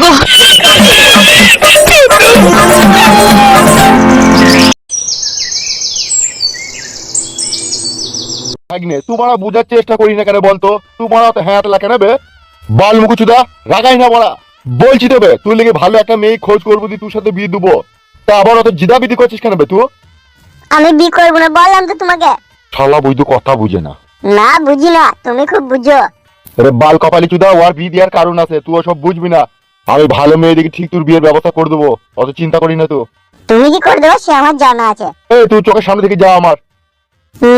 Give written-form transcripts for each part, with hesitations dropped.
গো তোমারা বুঝার চেষ্টা করি না কেন বলতো? তোমারা তো হ্যাঁ কেন বে বাল মুখুচুদা রাগাই না বড়া। বলছি তবে তুই লেগে ভালো একটা মেয়ে খোঁজ করবো দি তোর সাথে বিয়ে দেবো, তা আবার অত জিদা বিদি করছিস কেন বে তুই? আমি বিয়ে করবো না বললাম তো তোমাকে। শালা বৈধ কথা বুঝে না। না বুঝি না, তুমি খুব বুঝো। আরে বাল কপালি চুদা, ওর বিয়ে দেওয়ার কারণ আছে, তুই সব বুঝবি না। আমি ভালো মেয়ে দেখি ঠিক তোর বিয়ের ব্যবস্থা করে দেবো, অত চিন্তা করি না তো। তুমি কি করে দেবো সে আমার জানা আছে। এই তুই চোখের সামনে থেকে যা আমার।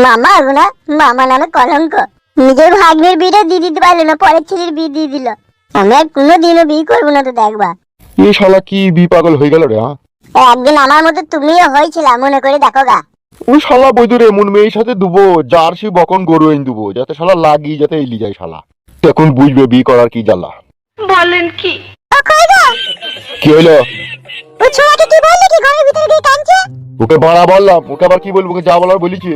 মামা না, মামা নামে কলঙ্ক। নিজের ভাগ্নের বিয়েটা দিয়ে দিতে পারলো না, পরের ছেলের বিয়ে দিয়ে দিল। আমি আর কোনোদিনও বিয়ে করবো না, তো দেখবা। এই শালা কি বিয়ে পাগল হয়ে গেল রে। একদিন আমার মতো তুমিও হয়েছিল, মনে করে দেখো গা। ওই শালা বৈধ এমন মেয়ের সাথে দেবো জার্সি বকন গরু এনে দেবো, যাতে শালা লাগি যাতে এলি যায় শালা। এখন বুঝবে বিয়ে করার কি জ্বালা। বলেন কি? কি হইলো? ওই ছোয়াকে কি বললি কি ঘরের ভিতরে গিয়ে কাঁদছে? ওকে বাড়া বললাম, ওকে আবার কি বলবো? ওকে যা বলার বলেছি।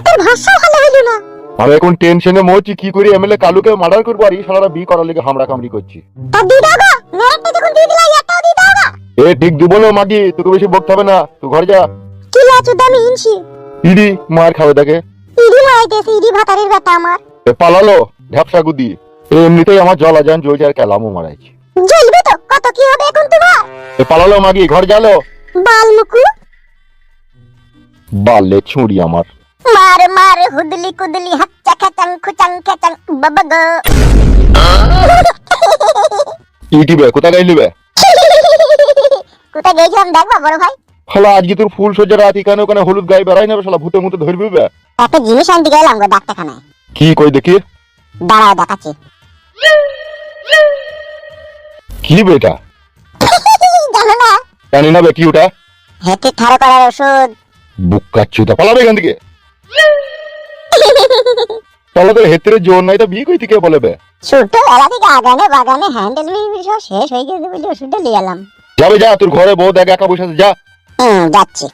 তোর ভাষা ভালো হইলো না। আমি এখন টেনশনে মরছি কি করি, এমএলএ কালুকে মার্ডার করবো আর এই শালারা বিয়ে করার লেগে হামড়া কামড়ি করছি। তা দি দাও গো, মেয়েটা যখন দিয়ে দিলা একটাও দি দাও গো। এ ঠিক দিব না মাগি, তোকে বেশি বকতে হবে না, তুই ঘরে যা। কি লাচু দামি ইনছি। ইডি মার খাবে তাকে। ইডি মারাইতেছে, ইডি ভাতারের বেটা আমার। এ পালালো ঢ্যাপসা গুদি। এমনিতেই আমার জলা যান জ্বলছে আর কেলামও মারাইছি। জ্বলবে তো, কত কি হবে এখন তোমার? এ পালালো মাগি, ঘর গেলো। বালমুকু বালে ছুঁড়ি আমার। মার মার হুদলি কুদলি হাচ্চা খাচাং খুচাং খাচাং বাবা গো। ইটিবে কোথায় গাইলিবে? কোথায় গেছিলাম দেখবা বড় ভাই? শালা আজকে তোর ফুল সজ্জা রাত এখানে ওখানে হলুদ গায়ে বেড়াই না শালা, ভূতের মতো ধরবি বে। একটা জিনিস আনতে গেলাম গো ডাক্তারখানায়। কি কই দেখি? দাঁড়াও দেখাচ্ছি। কি বেটা? জানো না? জানি না বে, কি ওটা? হেঁটে ঠাড়ো করার ওষুধ। বুকাচ্ছুদা পালাবে এখান থেকে। তাহলে তোর হেতের জোর নাই তো বিয়ে কই থেকে বলে বে? ছোট এলা থেকে আগানে বাগানে হ্যান্ডেল সব শেষ হয়ে গেছে বলে ওষুধটা নিয়ে এলাম। যাবে যা, তোর ঘরে বউ দেখ একা বসে আছে, যা। যাচ্ছি।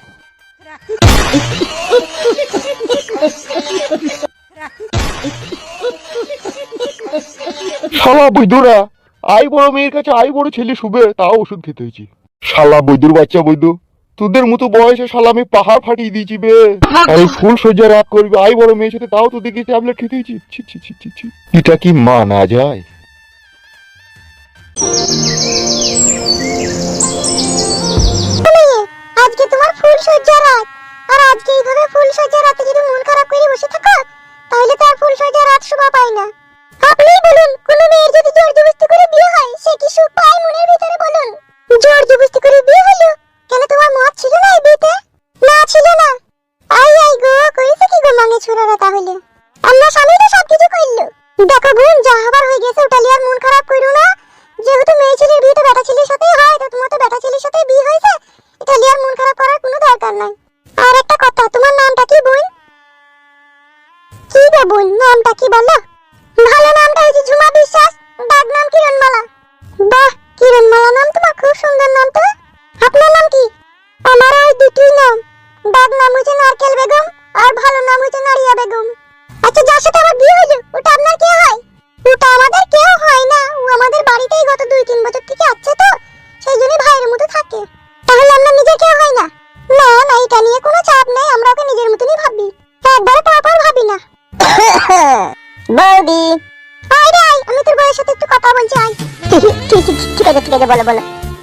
শালা বৈদুরা, আই বড় মেয়ের কাছে আই বড় ছেলে শুবে, তাও ওষুধ খেতে হয়েছি। শালা বৈদুর বাচ্চা বৈদু, তোদের মতো বয়সে শালা আমি পাহাড় ফাটিয়ে দিয়েছি বে। আর এই ফুল সজ্জা রাত করবি আই বড় মেয়ের সাথে, তাও তোদেরকে ট্যাবলেট খেতে হয়েছি। ছি ছি ছি ছি ছি, এটা কি মানা যায়? আজকে তোমার ফুল সজ্জা রাত, আর আজকে এইভাবে ফুল সজ্জা রাতে যদি মন খারাপ করে বসে থাকো তাহলে তো আর ফুল সজ্জা রাত শোভা পায় না। আপনিই বলুন, কোন মেয়ের যদি জোর জবরদস্তি করে বিয়ে হয় সে কি সুখ পায় মনের ভিতরে বলুন? জোর জবরদস্তি করে বিয়ে হলো কেন? তোমার মত ছিল না এই বিয়েতে? না ছিল না। আই আই গো, কইছে কি গো মাঙ্গে ছোড়ারা তাহলে? আমরা স্বামী তো সবকিছু কইলো। দেখো বোন, যা হবার হয়ে গেছে ওটা লিয়ে আর মন খারাপ করো না। যেহেতু মেয়ে ছেলের বিয়ে তো বেটা ছেলের সাথেই হয়, তো তোমার তো বেটা ছেলের সাথেই বিয়ে হয়েছে, এটা লিয়ে আর মন খারাপ করার কোনো দরকার নাই। আর একটা কথা, তোমার নামটা কি বোন? কি গো বোন, নামটা কি বলো? ভালো নামটা হচ্ছে ঝুমা বিশ্বাস, ডাক নাম কিরণমালা। বাহ, কিরণমালা নাম তোমার খুব সুন্দর নাম তো। আপনার নাম কি? আমার ওই দুটোই নাম, ডাক নাম হচ্ছে নারকেল বেগম আর ভালো নাম হচ্ছে নারিয়া বেগম। আচ্ছা, যার সাথে আমার বিয়ে হলো ওটা আপনার কে হয়? ওটা আমাদের কেউ হয় না, ও আমাদের বাড়িতেই গত 2-3 বছর থেকে আছে, তো সেই জন্য ভাইয়ের মতো থাকে। তাহলে আমরা নিজের কেউ হয় না? না না, এটা নিয়ে কোনো চাপ নেই, আমরা ওকে নিজের মতনই ভাবি, একবার তারপর ভাবি না। বৌদি আয় রে আয়, আমি তোর বউয়ের সাথে একটু কথা বলছি, আয়। ঠিক আছে ঠিক আছে, বলো বলো।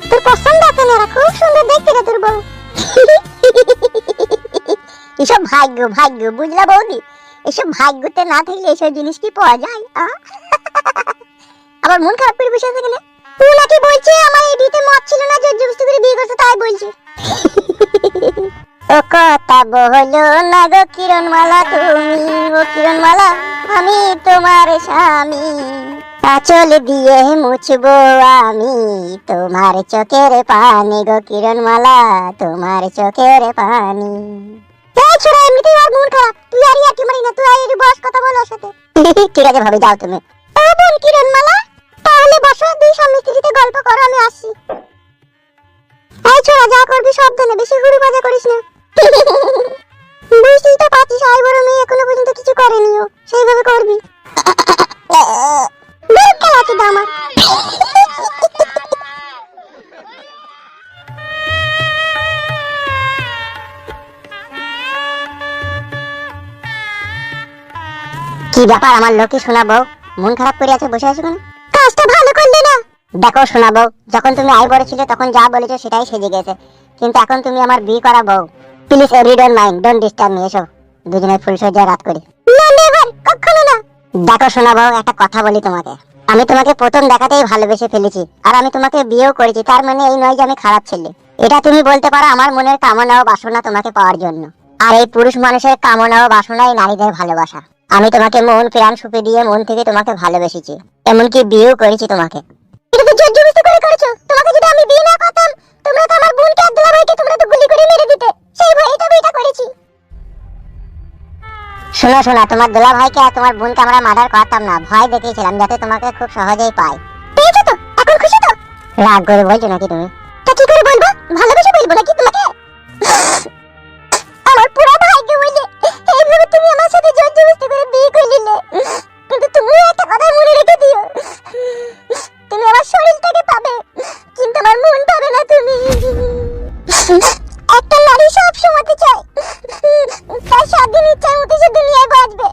তোর পছন্দ আছে না? খুব সুন্দর দেখতে রে তোর বউ। এসব ভাগ্য ভাগ্য, বুঝলা বৌদি? এসব ভাগ্যতে না থাকলে এসব জিনিস কি পাওয়া যায়? আবার মন খারাপ করে বসে আছে কেন? ও নাকি বলছে আমার এই বিয়েতে মত ছিল না, জোর জবরদস্তি করে বিয়ে করছে, তাই বলছে। ও কথা বলো না গো কিরণমালা, তুমি ও কিরণমালা, আমি তোমার স্বামী। আঁচল দিয়ে মুছবো আমি তোমার চোখের পানি গো কিরণমালা, তোমার চোখের পানি। এই ছোড়া, এমনিতেই আর মন খারাপ, তুই আর ইয়ার্কি মারি না, তুই আর এর বস কথা বল ওর সাথে। ঠিক আছে ভাবি, যাও তুমি। ও বোন কিরণমালা, তাহলে বসো, দুই স্বামী স্ত্রীতে গল্প করো, আমি আসছি। এই ছোড়া, যা করবি সাবধানে, বেশি হুড়ি বাজা করিস না। বুঝতেই তো পারছিস, আই বড় মেয়ে এখনো পর্যন্ত কিছু করেনিও, সেইভাবে করবি। বের খেলা চুদা আমার। কি ব্যাপার আমার লোকে শোনাবো, মন খারাপ করে আছে, বসে আছো কেন? কাজটা ভালো করলে না। দেখো শোনাবো, যখন তুমি আই বড় ছিলে তখন যা বলেছো সেটাই সেজে গেছে, কিন্তু এখন তুমি আমার বিয়ে করা বউ। Please every don't mind, don't disturb me. এসো দুজনে ফুল সজ্জা রাত করি। না নেভার, কখনো না। দেখো শোনাবো, একটা কথা বলি তোমাকে। আমি তোমাকে প্রথম দেখাতেই ভালোবেসে ফেলেছি, আর আমি তোমাকে বিয়েও করেছি। তার মানে এই নয় যে আমি খারাপ ছেলে। এটা তুমি বলতে পারো আমার মনের কামনা ও বাসনা তোমাকে পাওয়ার জন্য। আর এই পুরুষ মানুষের কামনা ও বাসনাই নারীদের ভালোবাসা। আমি তোমাকে মন প্রাণ সুপে দিয়ে মন থেকে তোমাকে ভালোবেসেছি, এমনকি বিয়েও করেছি তোমাকে। এটা তো জোর জবরদস্তি করে করেছো। তোমাকে যদি আমি বিয়ে না করতাম, তোমরা তো আমার বোনকে আর দুলাভাইকে তোমরা তো গুলি করে মেরে দিতে। সেই ভয়েই তো বিয়েটা করেছি। শোনো শোনা, তোমার দুলাভাইকে আর তোমার বোনকে আমরা মার্ডার করতাম না, ভয় দেখিয়েছিলাম যাতে তোমাকে খুব সহজেই পাই। পেয়েছো তো? এখন খুশি তো? রাগ করে বলছো নাকি তুমি? তা কি করে বলবো? ভালোবেসে বলবো নাকি তোমাকে? আমার পুরো ভাগ্য বলে এইভাবে তুমি আমার সাথে জোর জবরদস্তি করে বিয়ে করে নিলে। কিন্তু তুমি একটা কথা মনে রেখে দিও, তুমি আমার শরীরটাকে পাবে, কিন্তু আমার মন পাবে না তুমি। একটা নারী সব সময় চায় তার স্বাধীন ইচ্ছার মতো সে দুনিয়ায় বাঁচবে,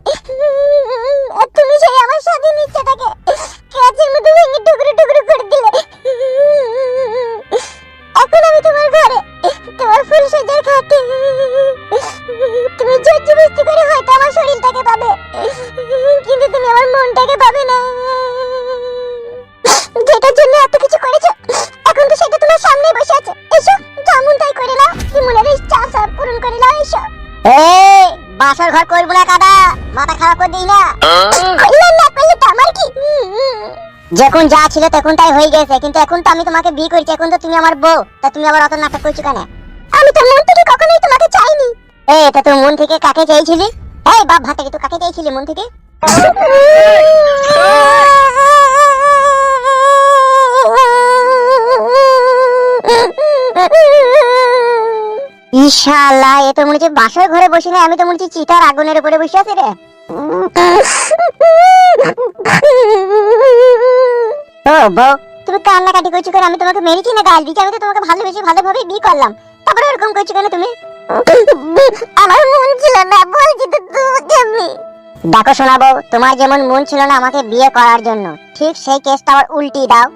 আর তুমি সেই আমার স্বাধীন ইচ্ছাটাকে কাঁচের মতো ভেঙে টুকরো টুকরো করে দিলে। এখন আমি তোমার ঘরে তোমার ফুল সজ্জার খাটে, তুমি জোর জবরদস্তি করে হয়তো আমার শরীরটাকে পাবে, কিন্তু তুমি আমার মনটাকে পাবে না। যেটার জন্য এত কিছু করেছো, এখন তো সেটা তোমার সামনে বসে আছে। এসো, যেমন তাই করে নাও, কি মনের ইচ্ছা সব পূরণ করে নাও। এসো। এই বাসর ঘর করবো না কাদা, মাথা খারাপ করে দিই না। করলাম না, করলে তো আমার কি? যখন যা ছিল তখন তাই হয়ে গেছে, কিন্তু এখন তো আমি তোমাকে বিয়ে করেছি, এখন তো তুমি আমার বউ, তা তুমি আবার অত নাটক করছো কেন? আমি তো মন থেকে কখনোই তোমাকে চাইনি। এই তা তুই মন থেকে কাকে চাইছিলি? এই বাপ ভাত থেকে তুই কাকে চাইছিলি মন থেকে? ইশাআল্লাহ, এ তো মনে হচ্ছে বাসর ঘরে বসে না, আমি তো মনে হচ্ছে চিতার আগুনের উপরে বসে আছি রে। ও বউ, তুমি কান্নাকাটি করছো কেন? আমি তোমাকে মেরেছি না গাল দিচ্ছি? আমি তো তোমাকে ভালোবেসে ভালোভাবে বিয়ে করলাম, তারপরে এরকম করছো কেন তুমি? আমার মন ছিল না, বলছি তো তোমাকে আমি। দেখো শোনাবো, তোমার যেমন মন ছিল না আমাকে বিয়ে করার জন্য, ঠিক সেই কেসটা আবার উল্টি দাও।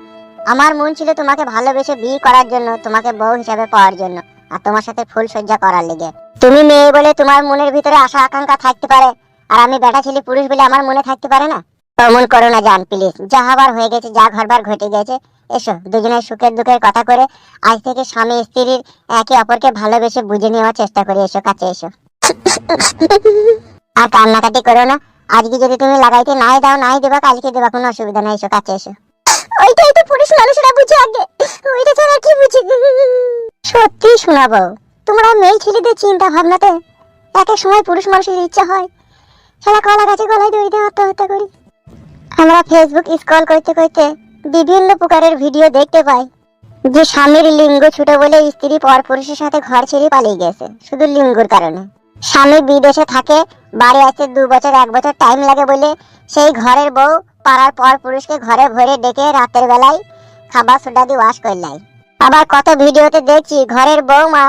আমার মন ছিল তোমাকে ভালোবেসে বিয়ে করার জন্য, তোমাকে বউ হিসাবে পাওয়ার জন্য, আর তোমার সাথে ফুল সজ্জা করার লেগে। তুমি মেয়ে বলে তোমার মনের ভিতরে আশা আকাঙ্ক্ষা থাকতে পারে, আর আমি বেটা ছেলে পুরুষ বলে আমার মনে থাকতে পারে না। অমন করো না জান, প্লিজ। যা হবার হয়ে গেছে, যা ঘরবার ঘটে গেছে। এসো দুজনের সুখের দুঃখের কথা করে আজ থেকে স্বামী স্ত্রীর একে অপরকে ভালোবেসে বুঝে নেওয়ার চেষ্টা করি। এসো, কাছে এসো। আর কান্নাকাটি করো না। আজকে যদি তুমি লাগাইতে নাই দাও, নাই দেবা, কালকে দেবা, কোনো অসুবিধা নাই। এসো, কাছে এসো। ওইটাই তো পুরুষ মানুষেরা বুঝে আগে, ওইটা ছাড়া কি বুঝে? সত্যি শোনাবো, তোমরা মেয়ে ছেলেদের চিন্তা ভাবনাতে এক এক সময় পুরুষ মানুষের ইচ্ছা হয় সারা কলা গাছে গলায় দড়ি দিয়ে আত্মহত্যা করি। আমরা ফেসবুক স্ক্রল করতে করতে বিভিন্ন প্রকারের ভিডিও দেখতে পাই যে স্বামীর লিঙ্গ ছোট বলে স্ত্রী পর পুরুষের সাথে ঘর ছেড়ে পালিয়ে গেছে শুধু লিঙ্গর কারণে। স্বামী বিদেশে থাকে, বাড়ি আসতে 2 বছর 1 বছর টাইম লাগে বলে সেই ঘরের বউ পাড়ার পর পুরুষকে ঘরে ভরে ডেকে রাতের বেলায় খাবার সোডা দিয়ে ওয়াশ করলাই। আবার কত ভিডিওতে দেখছি ঘরের বউমা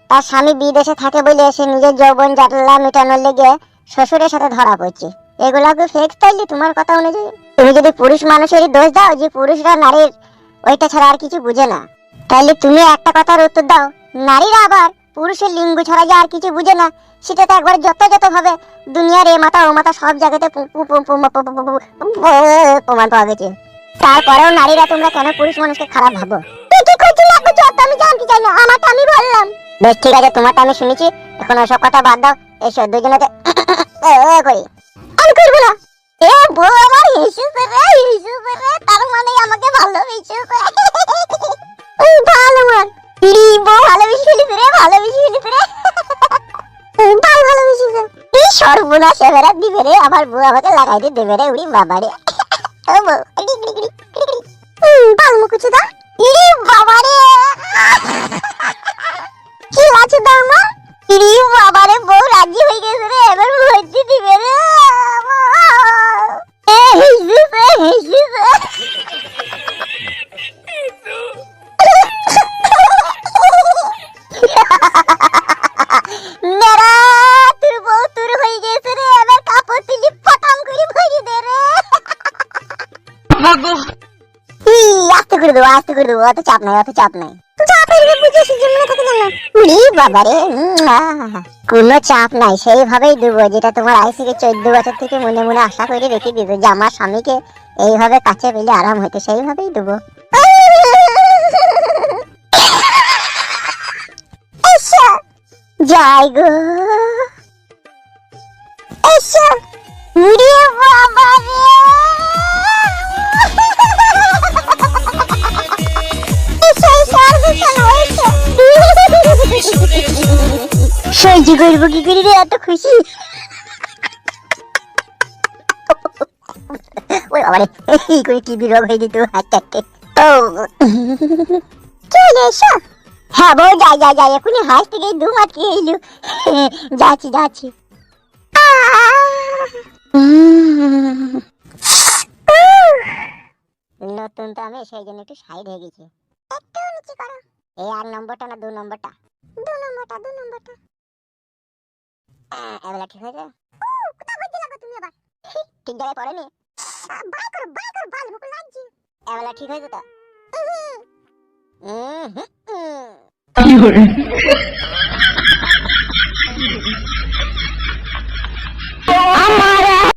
তার স্বামী বিদেশে থাকে বলে সে নিজের যৌবন জাটলা মেটানোর লেগে শ্বশুরের সাথে ধরা পড়ছে। এগুলা কি ফেক স্টাইল? তোমার কথা অনুযায়ী তুমি যদি পুরুষ মানুষেরই দোষ দাও যে পুরুষরা নারীর ওইটা ছাড়া আর কিছু বুঝে না, তাহলে তুমি একটা কথার উত্তর দাও, নারীরা আবার পুরুষের লিঙ্গ ছাড়া যে আর কিছু বুঝে না, সেটা তো একবার যত ভাবে দুনিয়ার এ মাথা ও মাথা সব জায়গাতে প্রমাণ পাওয়া গেছে। তারপরেও নারীরা তোমরা কেন পুরুষ মানুষকে খারাপ ভাবো? কি করছো না করছো আমি জানতে চাই না, আমারটা আমি বললাম। বেশ ঠিক আছে, তোমারটা আমি শুনেছি, এখন ওসব কথা বাদ দাও। এসো দুজনেতে করি। আমি করবো না। এ বউ আমার হিসুবে রে, হিসুবে রে, তার মানে আমাকে ভালোবেসেছে। ভালো মান বউ ভালোবেসে ফেলিস রে, ভালোবেসে ফেলিস রে, ভালো ভালোবেসেছে। এই সর্বনাশ এবারে দিবে রে, আমার বউ আমাকে লাগাই দিয়ে দেবে রে। উড়ি বাবা রে, ও বউ ভালো মুখুছে দা। ইরি বাবা রে, কি আছে দাও না? ইরি বাবা রে, বউ রাজি হয়ে গেছে রে, এবার ভর্তি দিবে রে। মেরা তোর বউ তোর হয়ে গেছে রে, এবার কাপড় তুলি পটাম করে করে দেবো, আস্তে করে দেবো, অত চাপ নাই, অত চাপ নাই। চাপ এলে বুঝে সুযোগ মনে থাকে জানো। উরি বাবা রে, কোনো চাপ নাই, সেইভাবেই দেবো যেটা তোমার আজ থেকে 14 বছর থেকে মনে মনে আশা করে রেখে দিবে যে আমার স্বামীকে এইভাবে কাছে পেলে আরাম হইতো, সেইভাবেই দেবো। এসো যাই গো, এসো। উরি বাবা রে, সহ্য করবো কি করে রে এত খুশি। ওই বাবা রে, এই করে কি বিরোগ হয়ে যেত হাঁটতে। চলে এসো। হ্যাঁ বউ, যাই যাই যাই, এখনই হাঁস থেকে দু মাতকে এলু। যাচ্ছি যাচ্ছি। নতুন তো আমি, সেই জন্য একটু সাইড হয়ে গেছি। একটু নিচে করো। এই 8 নম্বরটা না 2 নম্বরটা? 2 নম্বরটা, 2 নম্বরটা। এবেলা ঠিক হয়েছে? কোথায় বুঝতে লাগো তুমি আবার? ঠিক জায়গায় পড়েনি? বাই করো, বাল মুখ লাগছে। এবেলা ঠিক হয়েছে তো? কি হরে